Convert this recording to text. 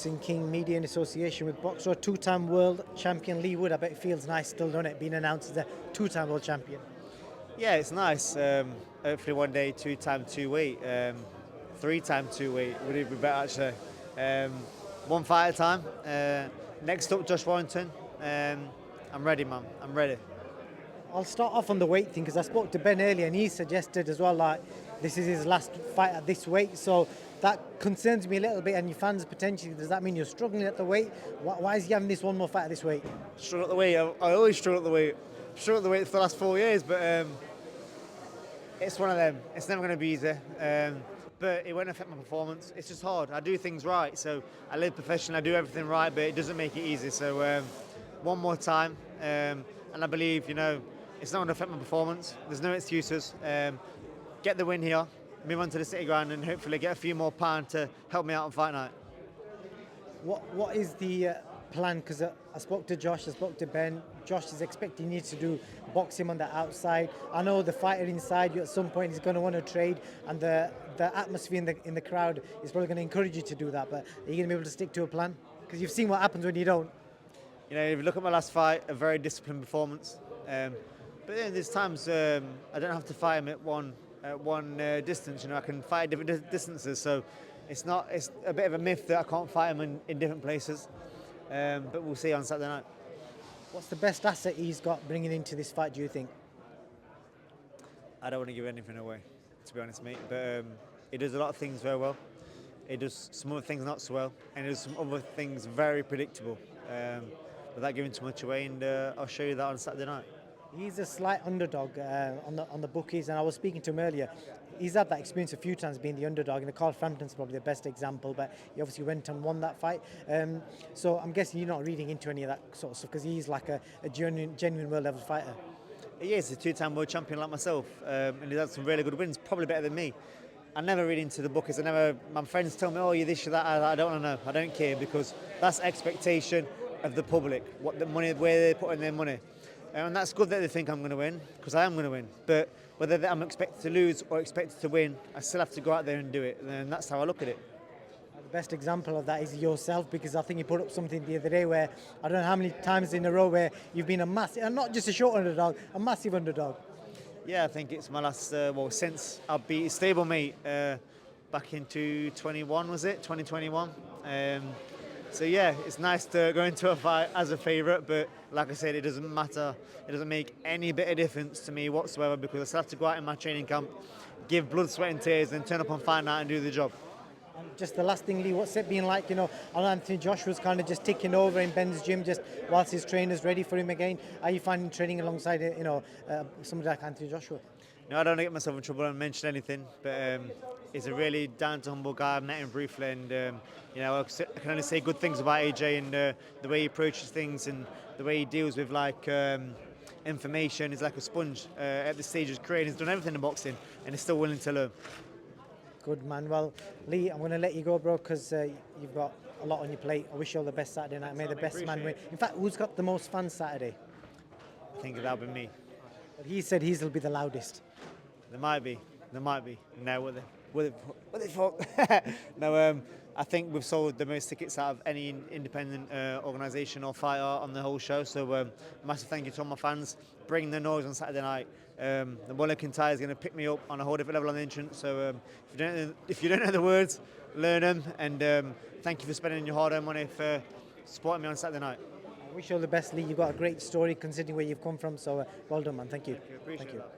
Boxing King Media in association with boxer, two-time world champion Leigh Wood. I bet it feels nice still, doesn't it, being announced as a two-time world champion? Yeah, it's nice. Hopefully one day two-time two-weight, three-time two-weight would it be better actually. One fight at a time. Next up, Josh Warrington. I'm ready, man. I'm ready. I'll start off on the weight thing because I spoke to Ben earlier and he suggested as well like this is his last fight at this weight, so that concerns me a little bit. And your fans potentially, does that mean you're struggling at the weight? Why is he having this one more fight at this weight? Struggle at the weight. I always struggle at the weight. Struggle at the weight for the last 4 years, but it's one of them. It's never going to be easy. But it won't affect my performance. It's just hard. I do things right, so I live professionally. I do everything right, but it doesn't make it easy. So one more time, and I believe it's not going to affect my performance. There's no excuses. Get the win here, move on to the City Ground, and hopefully get a few more pounds to help me out on fight night. What is the plan? Because I spoke to Josh, I spoke to Ben. Josh is expecting you to do boxing on the outside. I know the fighter inside you at some point is going to want to trade, and the atmosphere in the crowd is probably going to encourage you to do that. But are you going to be able to stick to a plan? Because you've seen what happens when you don't. If you look at my last fight, a very disciplined performance. But there's times I don't have to fight him at one distance. I can fight at different distances. So it's a bit of a myth that I can't fight him in different places. But we'll see on Saturday night. What's the best asset he's got bringing into this fight, do you think? I don't want to give anything away, to be honest, mate. But he does a lot of things very well. He does some other things not so well, and he does some other things very predictable. Without giving too much away, and I'll show you that on Saturday night. He's a slight underdog on the bookies, and I was speaking to him earlier. He's had that experience a few times being the underdog, and Carl Frampton's probably the best example, but he obviously went and won that fight. So I'm guessing you're not reading into any of that sort of stuff because he's like a genuine world level fighter. He is a two-time world champion like myself, and he's had some really good wins, probably better than me. I never read into the bookies. My friends tell me, oh, you're this, you're that. I don't want to know. I don't care because that's expectation of the public, what the money, where they're putting their money. And that's good that they think I'm going to win, because I am going to win. But whether I'm expected to lose or expected to win, I still have to go out there and do it. And that's how I look at it. The best example of that is yourself, because I think you put up something the other day where, I don't know how many times in a row where you've been a massive, and not just a short underdog, a massive underdog. Yeah, I think it's my last, since I beat stablemate back in 2021, was it? 2021. So yeah, it's nice to go into a fight as a favourite, but like I said, it doesn't matter. It doesn't make any bit of difference to me whatsoever because I still have to go out in my training camp, give blood, sweat and tears, and turn up on fight night and do the job. And just the last thing, Leigh, what's it been like? Anthony Joshua's kind of just ticking over in Ben's gym just whilst his trainer's ready for him again. Are you finding training alongside, somebody like Anthony Joshua? No, I don't want to get myself in trouble and mention anything, but he's a really down to humble guy. I've met him briefly, and I can only say good things about AJ and the way he approaches things and the way he deals with information. He's like a sponge at this stage of his career. He's done everything in boxing, and he's still willing to learn. Good man. Well, Leigh, I'm going to let you go, bro, because you've got a lot on your plate. I wish you all the best Saturday night. May the best man win. In fact, who's got the most fans Saturday? I think that'll be me. But he said he'll be the loudest. There might be. No, what the fuck? No, I think we've sold the most tickets out of any independent organisation or fighter on the whole show. So massive thank you to all my fans. Bring the noise on Saturday night. The Wellington Tire is going to pick me up on a whole different level on the entrance. So if you don't know the words, learn them. And thank you for spending your hard-earned money for supporting me on Saturday night. I wish you all the best, Leigh. You've got a great story considering where you've come from. So well done, man. Thank you. Appreciate that.